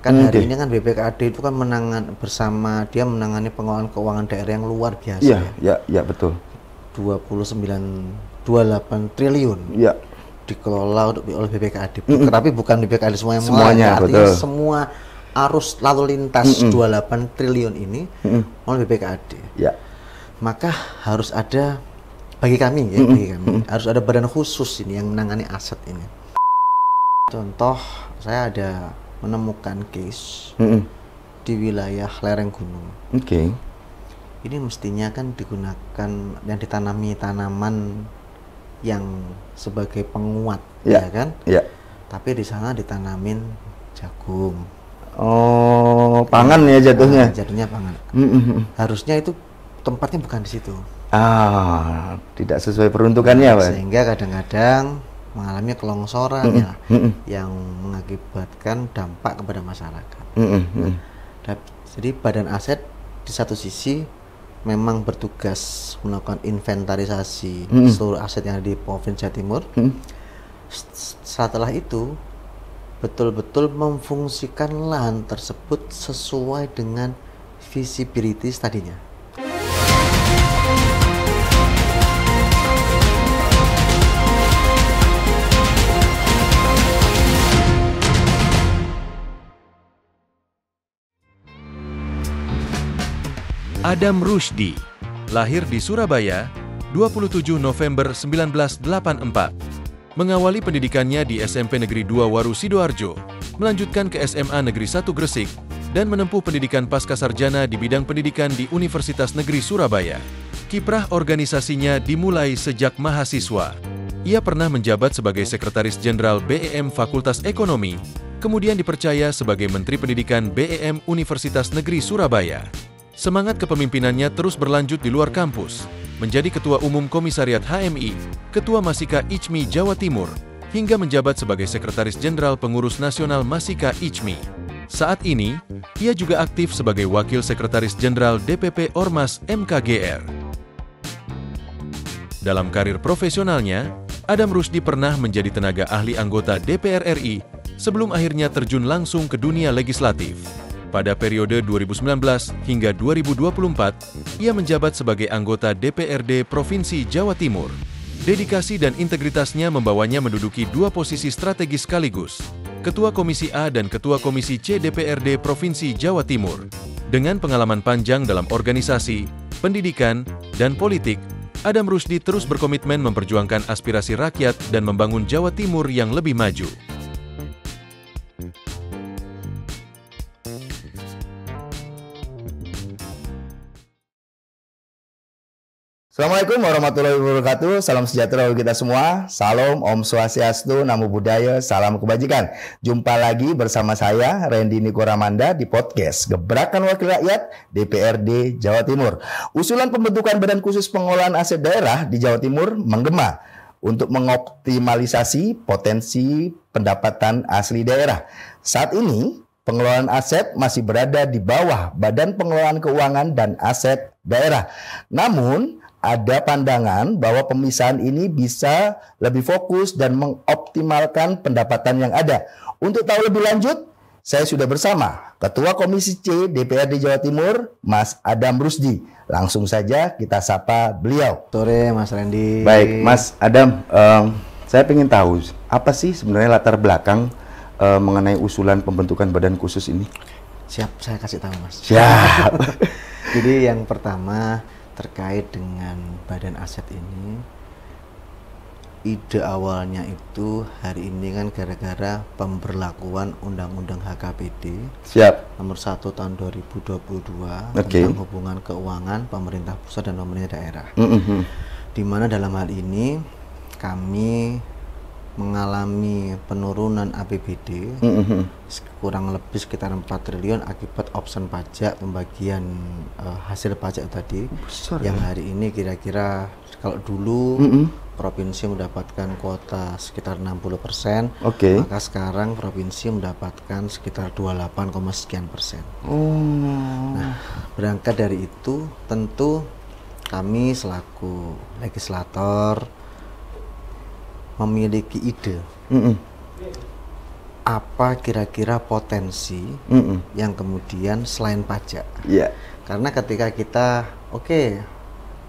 Kan hari ini kan BPKAD itu kan menangani pengelolaan keuangan daerah yang luar biasa. Iya, betul. 28 triliun. Iya. Dikelola oleh BPKAD. Tapi bukan BPKAD semuanya, artinya betul. semua arus lalu lintas 28 triliun ini oleh BPKAD. Ya. Maka harus ada bagi kami harus ada badan khusus ini yang menangani aset ini. Contoh, saya ada menemukan case di wilayah lereng gunung. Ini mestinya kan digunakan yang ditanami tanaman yang sebagai penguat, ya kan? Iya. Tapi di sana ditanamin jagung. Oh, pangan ya jatuhnya. Jatuhnya pangan. Harusnya itu tempatnya bukan di situ. Tidak sesuai peruntukannya, Pak. Sehingga kadang-kadang mengalami kelongsoran yang mengakibatkan dampak kepada masyarakat. Jadi badan aset di satu sisi memang bertugas melakukan inventarisasi seluruh aset yang ada di Provinsi Jawa Timur. Setelah itu betul-betul memfungsikan lahan tersebut sesuai dengan visibility tadinya. Adam Rushdie, lahir di Surabaya, 27 November 1984. Mengawali pendidikannya di SMP Negeri 2 Waru Sidoarjo, melanjutkan ke SMA Negeri 1 Gresik, dan menempuh pendidikan pascasarjana di bidang pendidikan di Universitas Negeri Surabaya. Kiprah organisasinya dimulai sejak mahasiswa. Ia pernah menjabat sebagai Sekretaris Jenderal BEM Fakultas Ekonomi, kemudian dipercaya sebagai Menteri Pendidikan BEM Universitas Negeri Surabaya. Semangat kepemimpinannya terus berlanjut di luar kampus, menjadi Ketua Umum Komisariat HMI, Ketua Masika ICMI Jawa Timur, hingga menjabat sebagai Sekretaris Jenderal Pengurus Nasional Masika ICMI. Saat ini, ia juga aktif sebagai Wakil Sekretaris Jenderal DPP Ormas MKGR. Dalam karir profesionalnya, Adam Rushdie pernah menjadi tenaga ahli anggota DPR RI sebelum akhirnya terjun langsung ke dunia legislatif. Pada periode 2019 hingga 2024, ia menjabat sebagai anggota DPRD Provinsi Jawa Timur. Dedikasi dan integritasnya membawanya menduduki dua posisi strategis sekaligus, Ketua Komisi A dan Ketua Komisi C DPRD Provinsi Jawa Timur. Dengan pengalaman panjang dalam organisasi, pendidikan, dan politik, Adam Rushdie terus berkomitmen memperjuangkan aspirasi rakyat dan membangun Jawa Timur yang lebih maju. Assalamualaikum warahmatullahi wabarakatuh. Salam sejahtera bagi kita semua. Salam, Om Swastiastu, Namo Buddhaya, salam kebajikan. Jumpa lagi bersama saya, Randy Niko Ramanda, di podcast Gebrakan Wakil Rakyat DPRD Jawa Timur. Usulan pembentukan Badan Khusus Pengelolaan Aset Daerah di Jawa Timur menggema untuk mengoptimalisasi potensi pendapatan asli daerah. Saat ini, pengelolaan aset masih berada di bawah Badan Pengelolaan Keuangan dan Aset Daerah. Namun, ada pandangan bahwa pemisahan ini bisa lebih fokus dan mengoptimalkan pendapatan yang ada. Untuk tahu lebih lanjut, saya sudah bersama Ketua Komisi C DPRD Jawa Timur, Mas Adam Rushdie. Langsung saja kita sapa beliau. Sore, Mas Randy. Baik, Mas Adam, saya ingin tahu apa sih sebenarnya latar belakang mengenai usulan pembentukan badan khusus ini? Siap, saya kasih tahu, Mas. Siap. Jadi yang pertama terkait dengan badan aset ini, ide awalnya itu hari ini kan gara-gara pemberlakuan Undang-Undang HKPD nomor 1 tahun 2022 tentang hubungan keuangan pemerintah pusat dan pemerintah daerah. Di mana dalam hal ini kami mengalami penurunan APBD kurang lebih sekitar 4 triliun akibat option pajak, pembagian hasil pajak tadi. Besar, yang hari ini kira-kira kalau dulu provinsi mendapatkan kuota sekitar 60%, maka sekarang provinsi mendapatkan sekitar 28, sekian persen. Nah, berangkat dari itu tentu kami selaku legislator memiliki ide apa kira-kira potensi yang kemudian selain pajak. Iya. Karena ketika kita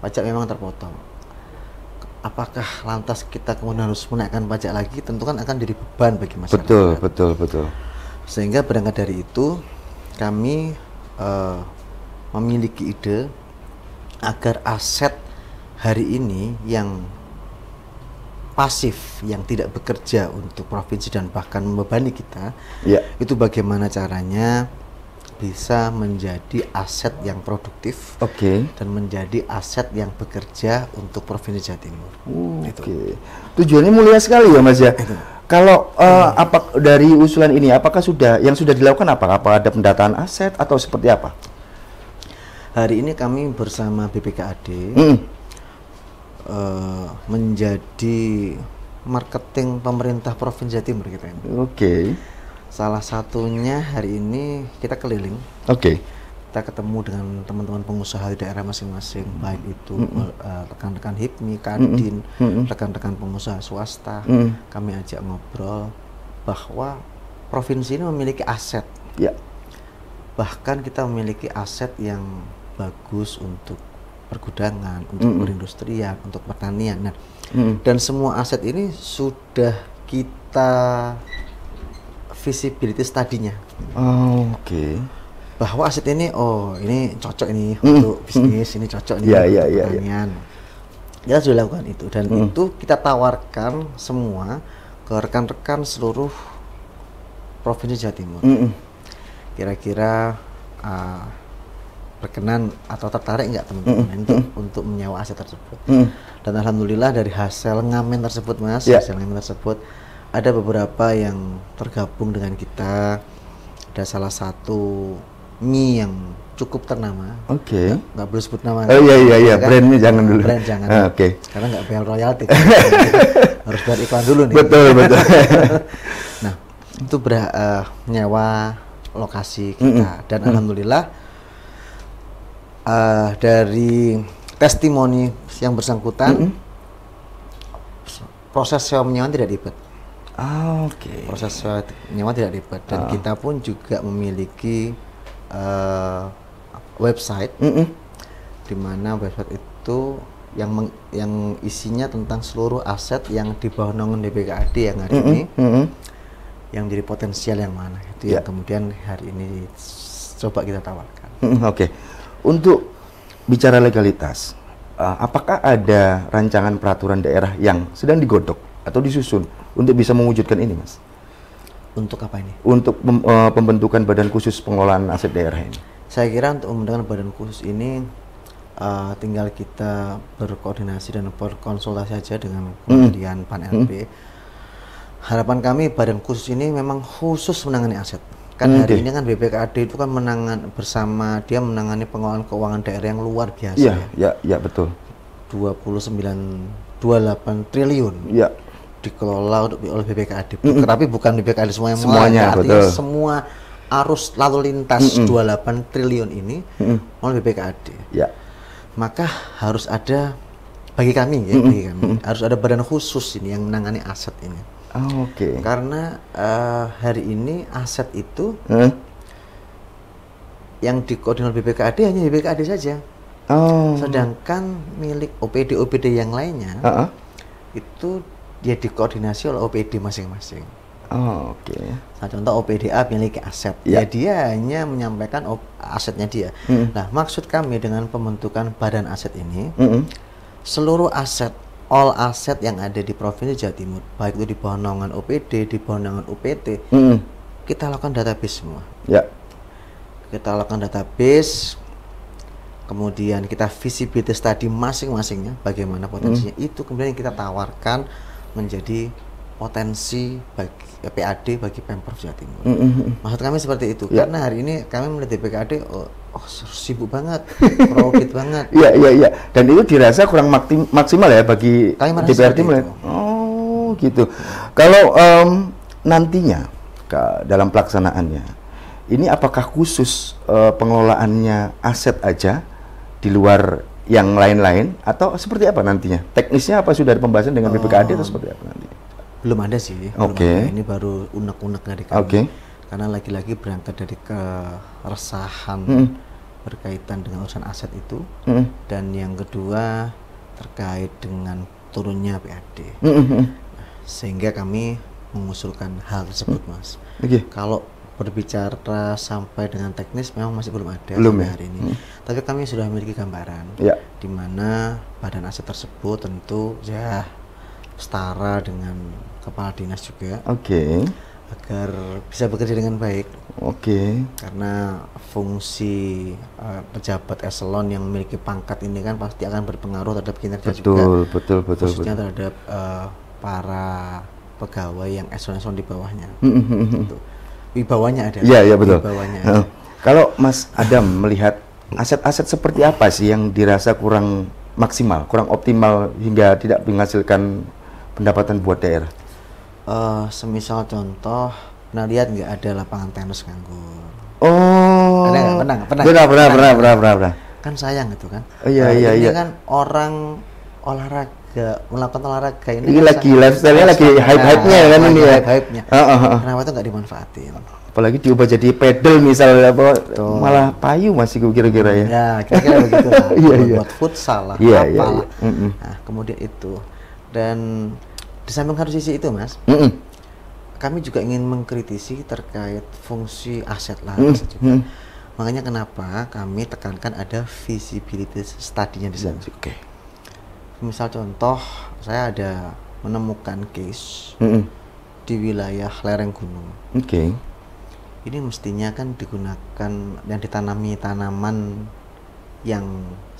pajak memang terpotong, apakah lantas kita kemudian harus menaikkan pajak lagi? Tentu kan akan jadi beban bagi masyarakat. Betul. Sehingga berangkat dari itu kami memiliki ide agar aset hari ini yang pasif, yang tidak bekerja untuk provinsi dan bahkan membebani kita, itu bagaimana caranya bisa menjadi aset yang produktif dan menjadi aset yang bekerja untuk Provinsi Jawa Timur. Tujuannya mulia sekali ya Mas ya. Kalau apa dari usulan ini, apakah yang sudah dilakukan apa ada pendataan aset atau seperti apa? Hari ini kami bersama BPKAD menjadi marketing pemerintah Provinsi Jawa Timur kita ini. Salah satunya hari ini kita keliling. Kita ketemu dengan teman-teman pengusaha di daerah masing-masing, baik itu rekan-rekan HIPMI, Kadin, rekan-rekan pengusaha swasta. Kami ajak ngobrol bahwa provinsi ini memiliki aset. Bahkan kita memiliki aset yang bagus untuk pergudangan, untuk perindustrian, untuk pertanian. Nah, dan semua aset ini sudah kita visibility study-nya. Bahwa aset ini, ini cocok ini untuk bisnis, ini cocok nih untuk pertanian. Kita sudah lakukan itu, dan itu kita tawarkan semua ke rekan-rekan seluruh Provinsi Jawa Timur. Kira-kira berkenan atau tertarik nggak teman-teman untuk menyewa aset tersebut. Dan alhamdulillah dari hasil ngamen tersebut Mas, hasil ngamen tersebut ada beberapa yang tergabung dengan kita. Ada salah satu mie yang cukup ternama. Nggak boleh sebut nama. Iya, brandnya jangan dulu. Brand jangan. Karena nggak bayar royalti. Harus bayar iklan dulu nih. Betul. Nah, itu nyewa lokasi kita, dan alhamdulillah dari testimoni yang bersangkutan, proses sewa menyewa tidak ribet. Proses sewa menyewa tidak ribet, dan kita pun juga memiliki website, di mana website itu yang isinya tentang seluruh aset yang di bawah naungan BPKAD yang hari ini, yang jadi potensial yang mana itu yang kemudian hari ini coba kita tawarkan. Untuk bicara legalitas, apakah ada rancangan peraturan daerah yang sedang digodok atau disusun untuk bisa mewujudkan ini, Mas? Untuk apa ini? Untuk pembentukan badan khusus pengelolaan aset daerah ini. Saya kira untuk pembentukan badan khusus ini tinggal kita berkoordinasi dan berkonsultasi saja dengan Kementerian Pan-RB. Harapan kami badan khusus ini memang khusus menangani aset. Kan hari ini kan BPKAD itu kan menangani pengelolaan keuangan daerah yang luar biasa. Iya, betul. 28 triliun dikelola oleh BPKAD. Tapi bukan BPKAD semuanya, artinya betul. semua arus lalu lintas 28 triliun ini oleh BPKAD. Maka harus ada bagi kami harus ada badan khusus ini yang menangani aset ini. Karena hari ini aset itu yang dikoordinir BPKAD hanya BPKAD saja. Sedangkan milik OPD yang lainnya itu dia dikoordinasi oleh OPD masing-masing. Nah, contoh OPDA milik aset, dia hanya menyampaikan asetnya dia. Nah, maksud kami dengan pembentukan badan aset ini, seluruh aset, all aset yang ada di Provinsi Jawa Timur, baik itu di bawah naungan OPD, di bawah naungan UPT, kita lakukan database semua. Kita lakukan database, kemudian kita visibility study masing-masingnya, bagaimana potensinya, itu kemudian kita tawarkan menjadi potensi bagi PAD bagi Pemprov Jawa Timur. Maksud kami seperti itu, karena hari ini kami melihat DPKAD sibuk banget, profit banget. Iya. Dan itu dirasa kurang maksimal ya bagi DPRD. Gitu. Kalau nantinya dalam pelaksanaannya, ini apakah khusus pengelolaannya aset aja di luar yang lain-lain, atau seperti apa nantinya? Teknisnya apa sudah ada pembahasan dengan BPKAD atau seperti apa nanti? Belum ada sih. Belum Oke. ada. Ini baru unek-unek dari kami. Oke. Karena lagi-lagi berangkat dari keresahan berkaitan dengan urusan aset itu. Dan yang kedua terkait dengan turunnya PAD. Sehingga kami mengusulkan hal tersebut, Mas. Oke. Kalau berbicara sampai dengan teknis memang masih belum ada Belum sampai ya? hari ini. Tapi kami sudah memiliki gambaran Ya. di mana badan aset tersebut tentu ya setara dengan kepala dinas juga Oke. agar bisa bekerja dengan baik. Oke. Karena fungsi pejabat eselon yang memiliki pangkat ini kan pasti akan berpengaruh terhadap kinerja juga. Betul. Khususnya terhadap para pegawai yang eselon-eselon di bawahnya. Gitu. Wibawanya ada. Iya, betul. Wibawanya ada. Kalau Mas Adam melihat aset-aset seperti apa sih yang dirasa kurang maksimal, kurang optimal hingga tidak menghasilkan pendapatan buat daerah? Semisal contoh, pernah lihat nggak ada lapangan tenis nganggur? Oh. Ada nggak? Pernah. Kan sayang gitu kan. Oh, iya. Ini kan orang melakukan olahraga ini Ini kan lagi sangat- lifestyle-nya lagi hype-hype-nya kan ini ya. Hype-nya. Heeh. Kenapa itu nggak dimanfaatin? Apalagi diubah jadi pedal misalnya apa, malah payu masih kira-kira ya. Ya, kira-kira begitu lah. Iya. Buat futsal lah, Iya. apalah. Nah, kemudian itu. Dan di samping harus sisi itu, Mas, kami juga ingin mengkritisi terkait fungsi aset lah juga. Makanya kenapa kami tekankan ada visibility study-nya di sana. Oke. Misal contoh, saya ada menemukan case di wilayah lereng gunung. Oke. Ini mestinya kan digunakan yang ditanami tanaman yang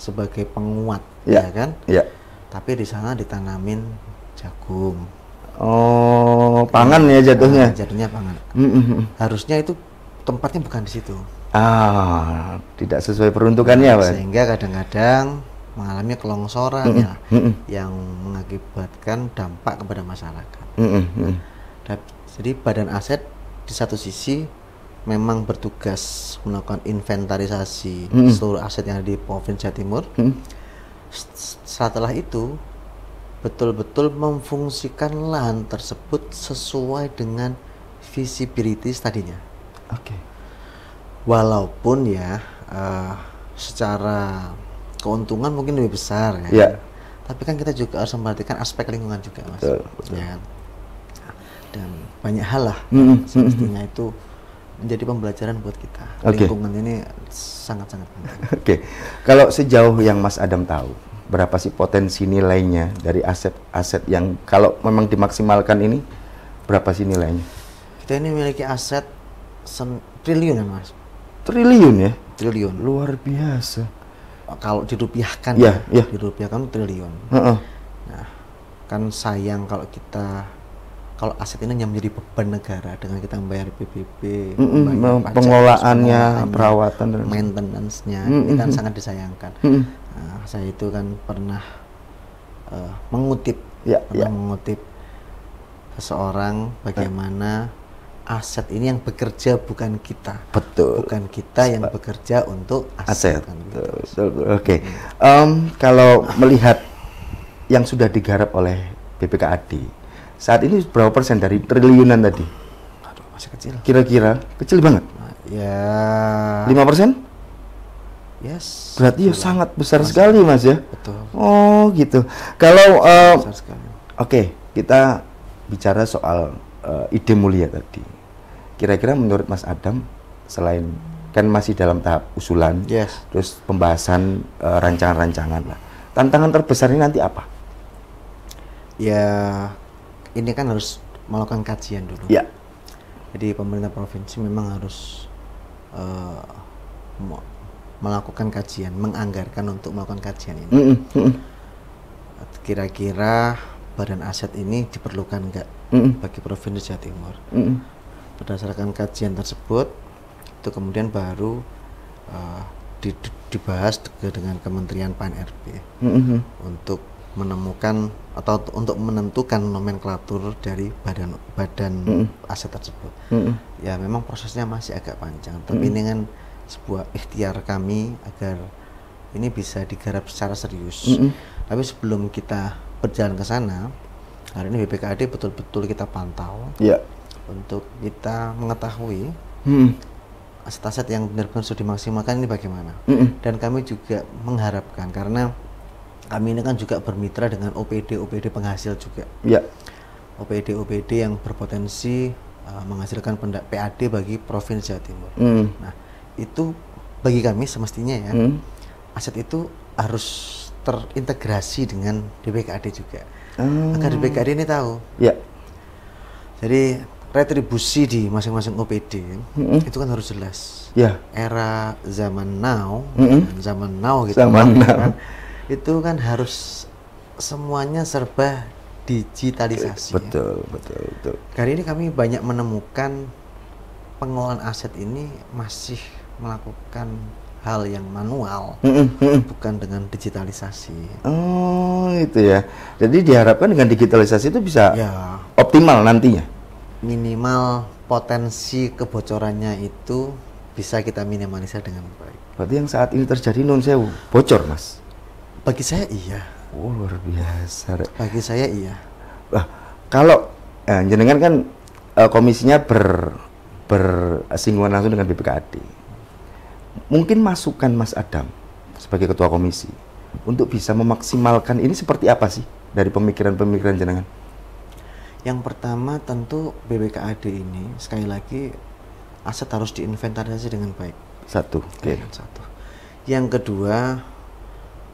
sebagai penguat, Ya. ya kan? Ya. Tapi di sana ditanamin jagung. Oh, pangan ya jatuhnya. Jatuhnya pangan. Harusnya itu tempatnya bukan di situ. Tidak sesuai peruntukannya, Pak. Sehingga kadang-kadang mengalami kelongsoran yang mengakibatkan dampak kepada masyarakat. Jadi badan aset di satu sisi memang bertugas melakukan inventarisasi seluruh aset yang ada di Provinsi Jawa Timur. Setelah itu betul-betul memfungsikan lahan tersebut sesuai dengan visibility study-nya. Oke. Walaupun ya secara keuntungan mungkin lebih besar ya. Ya. Tapi kan kita juga harus memperhatikan aspek lingkungan juga, Mas. Betul. Ya kan? Dan banyak hal lah semestinya itu menjadi pembelajaran buat kita. Oke. Lingkungan ini sangat-sangat penting. Oke. Kalau sejauh yang Mas Adam tahu, berapa sih potensi nilainya dari aset-aset yang kalau memang dimaksimalkan ini, berapa sih nilainya? Kita ini memiliki aset triliun ya, Mas. Triliun ya? Triliun. Luar biasa. Kalau dirupiahkan Ya. dirupiahkan triliun. Heeh. Nah, kan sayang kalau aset ini hanya menjadi beban negara dengan kita membayar PBB, membayar pajak, Pengelolaannya, pengelolaannya, perawatan dan maintenance-nya, ini kan sangat disayangkan. Nah, saya itu kan pernah mengutip seseorang bagaimana aset ini yang bekerja bukan kita. Betul. Bukan kita yang bekerja untuk aset. Kan, gitu. Betul. Oke. Kalau melihat yang sudah digarap oleh BPKAD, saat ini berapa persen dari triliunan tadi? Aduh, masih kecil. Kira-kira kecil banget. Nah, ya 5%? Yes. Berarti ya sangat besar sekali, Mas ya. Betul. Oh, gitu. Kalau Besar sekali. oke, kita bicara soal ide mulia tadi. Kira-kira menurut Mas Adam, selain kan masih dalam tahap usulan, Yes. terus pembahasan rancangan-rancangan lah. Tantangan terbesar ini nanti apa? Ya, ini kan harus melakukan kajian dulu. Ya. Jadi pemerintah provinsi memang harus melakukan kajian, menganggarkan untuk melakukan kajian ini. Kira-kira badan aset ini diperlukan nggak bagi Provinsi Jawa Timur? Berdasarkan kajian tersebut, itu kemudian baru dibahas dengan Kementerian PAN-RB untuk menemukan atau untuk menentukan nomenklatur dari badan aset tersebut. Ya memang prosesnya masih agak panjang, tapi ini kan sebuah ikhtiar kami agar ini bisa digarap secara serius. Tapi sebelum kita berjalan ke sana, Hari ini BPKAD betul-betul kita pantau Ya. untuk kita mengetahui aset-aset yang benar-benar sudah dimaksimalkan ini bagaimana. Dan kami juga mengharapkan, karena kami ini kan juga bermitra dengan OPD penghasil juga. Ya. OPD yang berpotensi menghasilkan PAD bagi Provinsi Jawa Timur. Nah, itu bagi kami semestinya ya, aset itu harus terintegrasi dengan DPKAD juga. Agar DPKAD ini tahu. Ya. Jadi retribusi di masing-masing OPD itu kan harus jelas. Ya. Era zaman now, dan zaman now gitu. Zaman now. Kan, itu kan harus semuanya serba digitalisasi. Betul. Kali ini kami banyak menemukan pengelolaan aset ini masih melakukan hal yang manual, bukan dengan digitalisasi. Oh, itu ya. Jadi diharapkan dengan digitalisasi itu bisa Ya, optimal nantinya. minimal potensi kebocorannya itu bisa kita minimalisir dengan baik. Berarti yang saat ini terjadi nun sewu bocor, Mas. Bagi saya iya. Oh, luar biasa. Rek. Bagi saya iya. Nah, kalau jenengan kan komisinya bersinggungan langsung dengan BPKAD. Mungkin masukan Mas Adam sebagai ketua komisi untuk bisa memaksimalkan ini seperti apa sih dari pemikiran-pemikiran jenengan? Yang pertama tentu BPKAD ini sekali lagi aset harus diinventarisasi dengan baik. Satu. Oke. Satu. Yang kedua,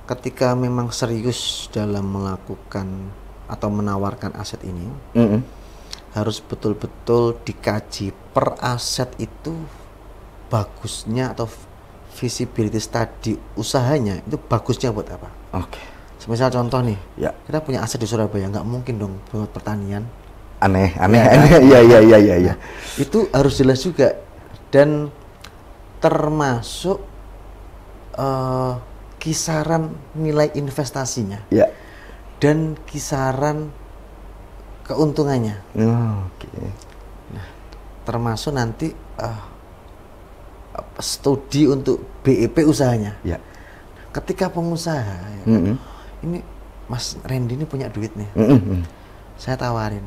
ketika memang serius dalam melakukan atau menawarkan aset ini, harus betul-betul dikaji per aset itu bagusnya atau visibility study usahanya itu bagusnya buat apa. Oke. Misal contoh nih, Ya. kita punya aset di Surabaya, nggak mungkin dong buat pertanian. Aneh. Ya. Iya. Itu harus jelas juga, dan termasuk kisaran nilai investasinya Ya. dan kisaran keuntungannya. Oke. Termasuk nanti studi untuk BEP usahanya. Ya. Ketika pengusaha ya, ini Mas Randy ini punya duit nih, saya tawarin,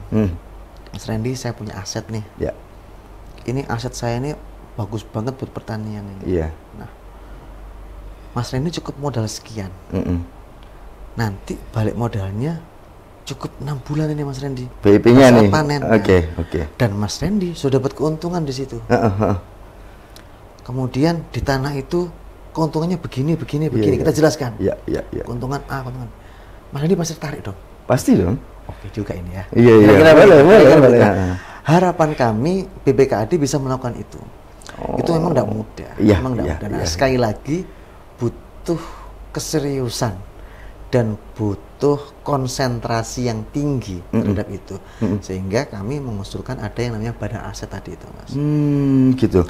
Mas Randy saya punya aset nih, Ya. ini aset saya ini bagus banget buat pertanian ini. Iya. Nah, Mas Randy cukup modal sekian, nanti balik modalnya cukup 6 bulan ini Mas Randy. BIP-nya Masa nih. panen. Oke. Dan Mas Randy sudah dapat keuntungan di situ. Kemudian di tanah itu keuntungannya begini. Iya. Kita jelaskan. Iya. Keuntungan A, keuntungan. Mas Randy pasti tertarik dong. Pasti dong. Oke juga ini ya. Iya. Kira-kira Boleh. begitu. Harapan kami BPKAD bisa melakukan itu. Itu memang tidak mudah. Iya, Memang tidak iya, mudah. Nah, iya. sekali lagi butuh keseriusan dan butuh konsentrasi yang tinggi terhadap itu, sehingga kami mengusulkan ada yang namanya badan aset tadi itu, Mas. Gitu.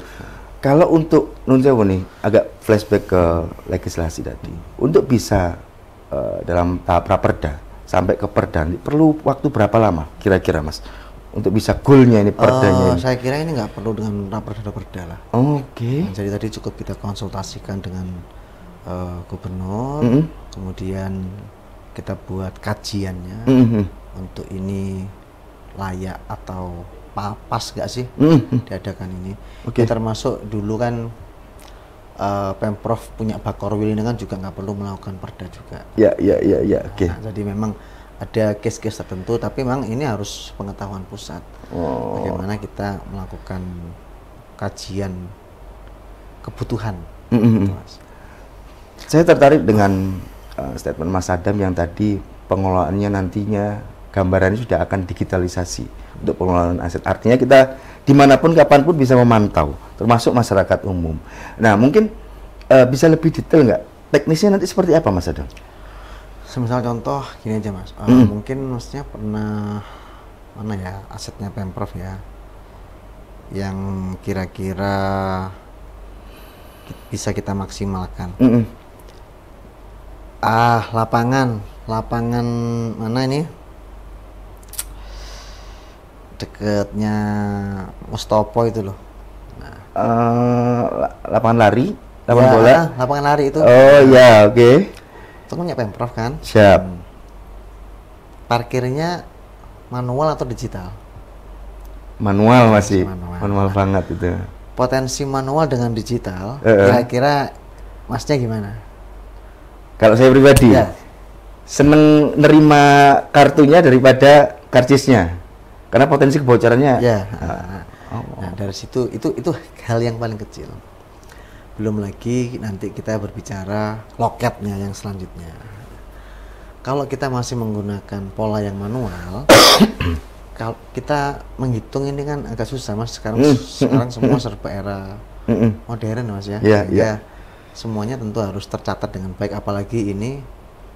Kalau untuk nun sewu nih, agak flashback ke legislasi tadi. Untuk bisa dalam tahap raperda sampai ke perda, perlu waktu berapa lama kira-kira, Mas? Untuk bisa goalnya ini perdanya ini. Saya kira ini nggak perlu dengan raperda lah. Oke. Jadi tadi cukup kita konsultasikan dengan gubernur, kemudian kita buat kajiannya untuk ini layak atau pas nggak sih diadakan ini. Oke. Ya, termasuk dulu kan Pemprov punya Bakorwil ini kan juga nggak perlu melakukan perda juga. Ya. Oke. Nah, jadi memang ada case-case tertentu, tapi memang ini harus pengetahuan pusat. Bagaimana kita melakukan kajian kebutuhan. Gitu, Mas. Saya tertarik dengan statement Mas Adam yang tadi pengelolaannya nantinya gambarannya sudah akan digitalisasi untuk pengelolaan aset. Artinya kita dimanapun kapanpun bisa memantau, termasuk masyarakat umum. Nah, mungkin bisa lebih detail nggak? Teknisnya nanti seperti apa, Mas Adam? Semisal contoh gini aja, Mas. Mungkin Masnya pernah mana ya asetnya Pemprov ya, yang kira-kira bisa kita maksimalkan. Lapangan mana ini? Deketnya Mustopo itu loh. Nah, Lapangan lari, ya, lapangan bola. Lapangan lari itu. Oh ya, oke. Itu punya Pemprov kan? Siap. Parkirnya manual atau digital? Manual masih, Manual. manual banget itu. Potensi manual dengan digital, kira-kira masnya gimana? Kalau saya pribadi, Ya. seneng nerima kartunya daripada karcisnya, karena potensi kebocorannya. Ya. Nah, dari situ itu hal yang paling kecil. Belum lagi nanti kita berbicara loketnya yang selanjutnya. Kalau kita masih menggunakan pola yang manual, kalau kita menghitung ini kan agak susah, Mas. Sekarang semua serba era modern, Mas, ya. Iya. Semuanya tentu harus tercatat dengan baik, apalagi ini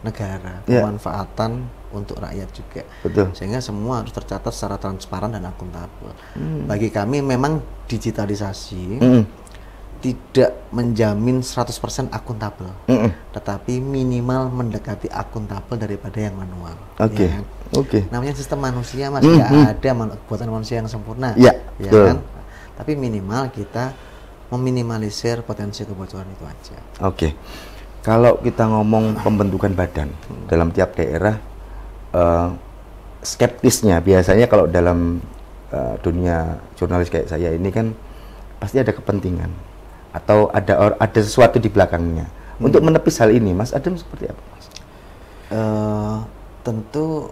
negara, pemanfaatan untuk rakyat juga. Betul. Sehingga semua harus tercatat secara transparan dan akuntabel. Bagi kami memang digitalisasi tidak menjamin 100% akuntabel, tetapi minimal mendekati akuntabel daripada yang manual. Oke. Ya kan? Oke. Namanya sistem manusia, Mas, nggak ada buatan manusia yang sempurna. Ya, ya betul. kan? Tapi minimal kita meminimalisir potensi kebocoran itu aja. Oke. Kalau kita ngomong pembentukan badan dalam tiap daerah, skeptisnya biasanya kalau dalam dunia jurnalis kayak saya ini kan pasti ada kepentingan atau ada sesuatu di belakangnya. Untuk menepis hal ini, Mas Adam seperti apa, Mas? Tentu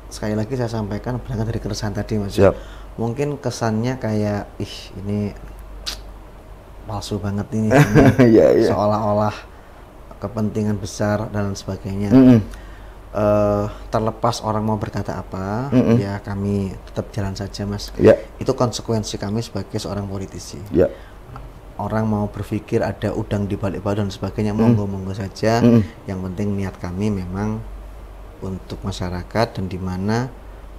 sekali lagi saya sampaikan berangkat dari keresahan tadi, Mas. Siap. Mungkin kesannya kayak ini palsu banget ini, Iya. seolah-olah kepentingan besar dan sebagainya. Terlepas orang mau berkata apa, ya kami tetap jalan saja, Mas. Ya. Itu konsekuensi kami sebagai seorang politisi. Ya. Orang mau berpikir ada udang di balik batu dan sebagainya, monggo-monggo saja. Yang penting niat kami memang untuk masyarakat, dan di mana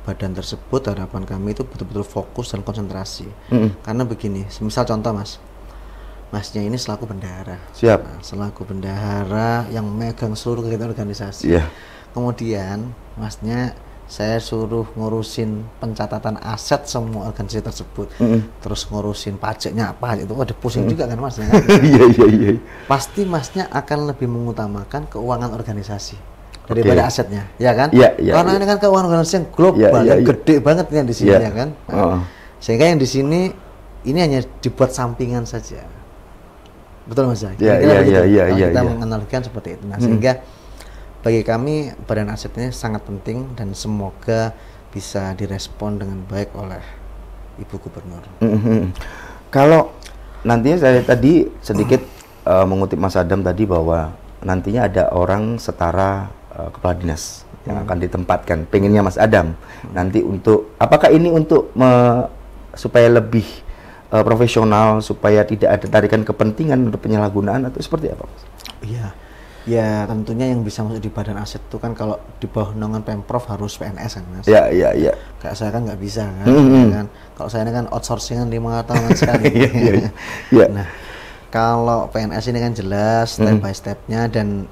badan tersebut harapan kami itu betul-betul fokus dan konsentrasi. Karena begini, misal contoh, Masnya ini selaku bendahara. Siap. Nah, selaku bendahara yang megang seluruh kegiatan organisasi. Iya. Kemudian Masnya saya suruh ngurusin pencatatan aset semua organisasi tersebut, terus ngurusin pajaknya apa, itu ada pusing juga kan, Mas? Iya. Pasti Masnya akan lebih mengutamakan keuangan organisasi daripada asetnya, ya kan? Iya. Karena ini kan keuangan organisasi yang global, yang gede banget yang di sini, ya kan? Nah, sehingga yang di sini ini hanya dibuat sampingan saja, betul, Mas? Iya. Kita menganalogikan seperti itu. Nah, sehingga bagi kami badan aset ini sangat penting dan semoga bisa direspon dengan baik oleh Ibu Gubernur. Kalau nantinya saya tadi sedikit mengutip Mas Adam tadi bahwa nantinya ada orang setara kepala dinas yang akan ditempatkan, pengennya Mas Adam nanti untuk, apakah ini untuk supaya lebih profesional, supaya tidak ada tarikan kepentingan untuk penyalahgunaan, atau seperti apa, Mas? Iya. Ya tentunya yang bisa masuk di badan aset itu kan kalau di bawah naungan Pemprov harus PNS kan, Mas. Iya. Kayak saya kan nggak bisa kan, kan. Kalau saya ini kan outsourcingan 5 tahun sekali. Iya. Nah, kalau PNS ini kan jelas step by stepnya dan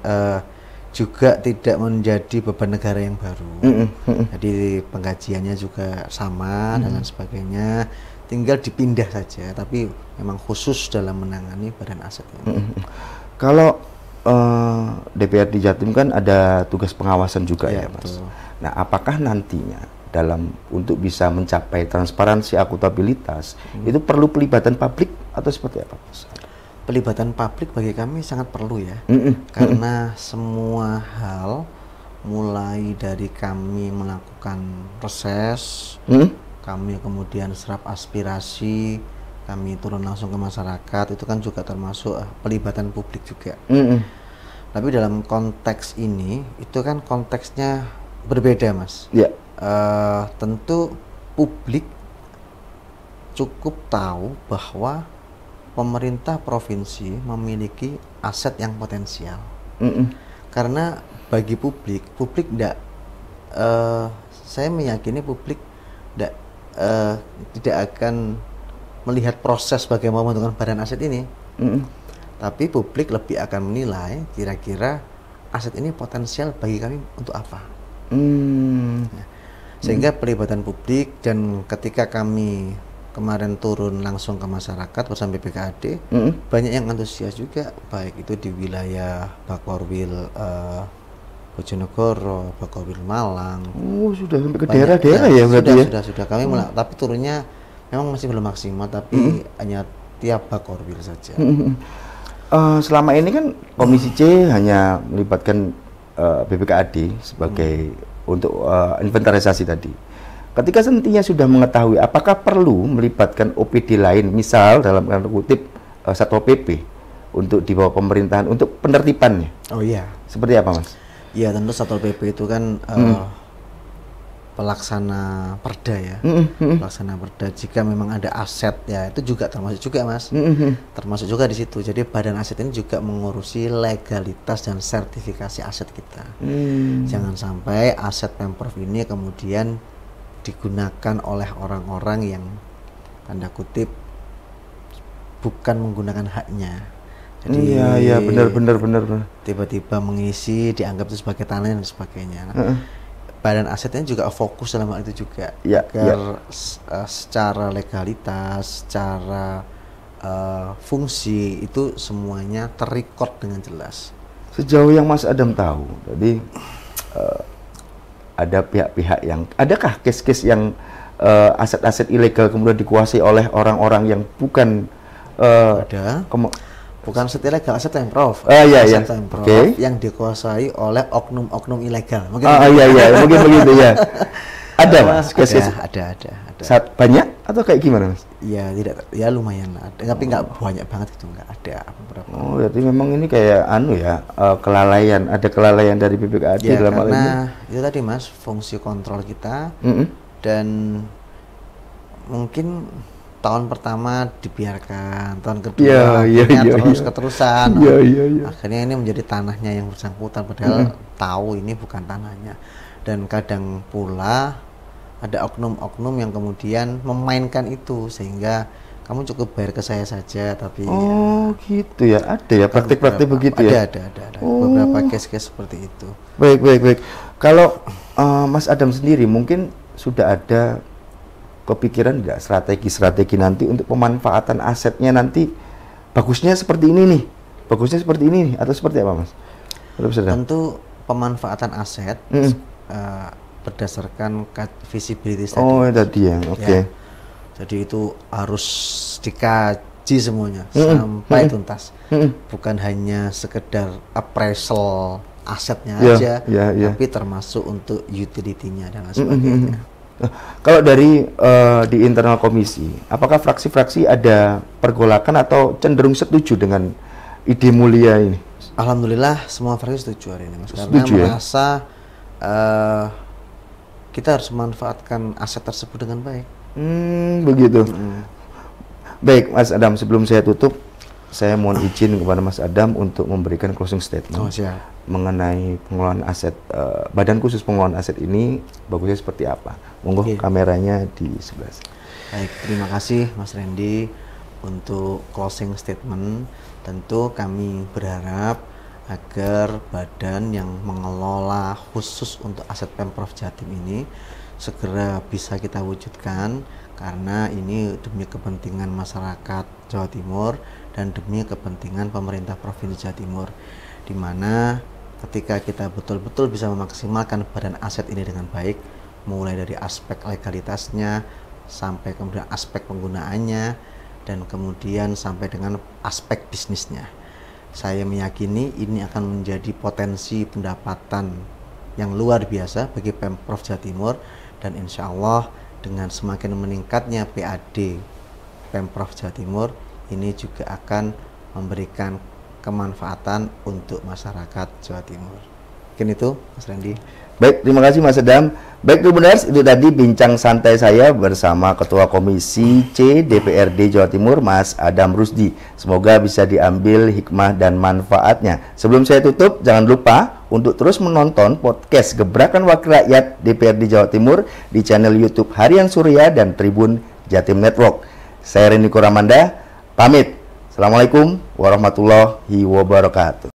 juga tidak menjadi beban negara yang baru. Jadi penggajiannya juga sama dan lain sebagainya. Tinggal dipindah saja, tapi memang khusus dalam menangani badan aset ini. Kalau DPRD Jatim kan ada tugas pengawasan juga ya, Mas. Betul. Nah, apakah nantinya dalam untuk bisa mencapai transparansi akuntabilitas itu perlu pelibatan publik atau seperti apa, Mas? Pelibatan publik bagi kami sangat perlu ya, karena semua hal mulai dari kami melakukan reses, kami kemudian serap aspirasi, kami turun langsung ke masyarakat, itu kan juga termasuk pelibatan publik juga. Tapi dalam konteks ini, itu kan konteksnya berbeda, Mas. Ya. Tentu publik cukup tahu bahwa pemerintah provinsi memiliki aset yang potensial. Karena bagi publik tidak, saya meyakini publik tidak akan melihat proses bagaimana membentukkan badan aset ini, tapi publik lebih akan menilai kira-kira aset ini potensial bagi kami untuk apa. Sehingga pelibatan publik, dan ketika kami kemarin turun langsung ke masyarakat bersama BPKAD, banyak yang antusias juga, baik itu di wilayah Bakorwil Bojonegoro, Bakauheni Malang. Oh, sudah sampai ke Banyak, daerah-daerah ya berarti ya? Sudah. Kami mulai, tapi turunnya memang masih belum maksimal, tapi hanya tiap Bakauheni saja. Selama ini kan Komisi C hanya melibatkan BPKAD sebagai untuk inventarisasi tadi. Ketika nantinya sudah mengetahui, apakah perlu melibatkan OPD lain, misal dalam tanda kutip Satpol PP untuk di bawah pemerintahan untuk penertibannya? Oh iya. Seperti apa, Mas? Ya tentu Satpol PP itu kan pelaksana perda ya, pelaksana perda. Jika memang ada aset ya itu juga termasuk juga Mas, termasuk juga di situ. Jadi badan aset ini juga mengurusi legalitas dan sertifikasi aset kita. Jangan sampai aset Pemprov ini kemudian digunakan oleh orang-orang yang tanda kutip bukan menggunakan haknya. Jadi iya benar. Tiba-tiba mengisi dianggap itu sebagai tanah dan sebagainya. Badan asetnya juga fokus dalam hal itu juga agar secara legalitas, secara fungsi itu semuanya terrecord dengan jelas. Sejauh yang Mas Adam tahu, jadi ada pihak-pihak yang, adakah case-case yang aset-aset ilegal kemudian dikuasai oleh orang-orang yang bukan ada bukan aset ilegal, aset Pemprov. Aset Pemprov yang dikuasai oleh oknum-oknum ilegal. Mungkin mungkin begitu ya. Ada Mas, case-case? Ada. Banyak atau kayak gimana Mas? Ya tidak, ya lumayan ada, tapi nggak banyak banget itu, nggak ada beberapa. Oh, jadi memang ini kayak kelalaian, ada kelalaian dari BPKAD ya, dalam hal ini. Karena itu tadi Mas, fungsi kontrol kita dan mungkin tahun pertama dibiarkan, tahun kedua keterusan. Akhirnya ini menjadi tanahnya yang bersangkutan, padahal tahu ini bukan tanahnya. Dan kadang pula ada oknum-oknum yang kemudian memainkan itu sehingga kamu cukup bayar ke saya saja, tapi gitu ya, ada ya praktik-praktik begitu ya. Ada beberapa case-case seperti itu. Baik. Kalau Mas Adam sendiri mungkin sudah ada kepikiran tidak strategi nanti untuk pemanfaatan asetnya nanti bagusnya seperti ini nih, atau seperti apa Mas? Tentu pemanfaatan aset berdasarkan visibility tadi. Tadi ya, oke. Ya. Jadi itu harus dikaji semuanya sampai tuntas. Bukan hanya sekedar appraisal asetnya aja, tapi termasuk untuk utility-nya dan lain sebagainya. Kalau dari di internal komisi, apakah fraksi-fraksi ada pergolakan atau cenderung setuju dengan ide mulia ini? Alhamdulillah semua fraksi setuju hari ini Mas, karena merasa kita harus memanfaatkan aset tersebut dengan baik. Begitu. Baik Mas Adam, sebelum saya tutup, saya mohon izin kepada Mas Adam untuk memberikan closing statement mengenai pengelolaan aset, badan khusus pengelolaan aset ini bagusnya seperti apa. Monggo kameranya di sebelah. Baik, terima kasih Mas Randy untuk closing statement. Tentu kami berharap agar badan yang mengelola khusus untuk aset Pemprov Jatim ini segera bisa kita wujudkan, karena ini demi kepentingan masyarakat Jawa Timur dan demi kepentingan pemerintah Provinsi Jawa Timur, di mana ketika kita betul-betul bisa memaksimalkan badan aset ini dengan baik, mulai dari aspek legalitasnya sampai kemudian aspek penggunaannya dan kemudian sampai dengan aspek bisnisnya. Saya meyakini ini akan menjadi potensi pendapatan yang luar biasa bagi Pemprov Jawa Timur, dan insya Allah dengan semakin meningkatnya PAD Pemprov Jawa Timur, ini juga akan memberikan kemanfaatan untuk masyarakat Jawa Timur. Mungkin itu Mas Randy. Baik, terima kasih Mas Adam. Baik Tribuners, itu tadi bincang santai saya bersama Ketua Komisi C DPRD Jawa Timur, Mas Adam Rusdi. Semoga bisa diambil hikmah dan manfaatnya. Sebelum saya tutup, jangan lupa untuk terus menonton podcast Gebrakan Wakil Rakyat DPRD Jawa Timur di channel YouTube Harian Surya dan Tribun Jatim Network. Saya Rendy Koramanda, pamit. Assalamualaikum warahmatullahi wabarakatuh.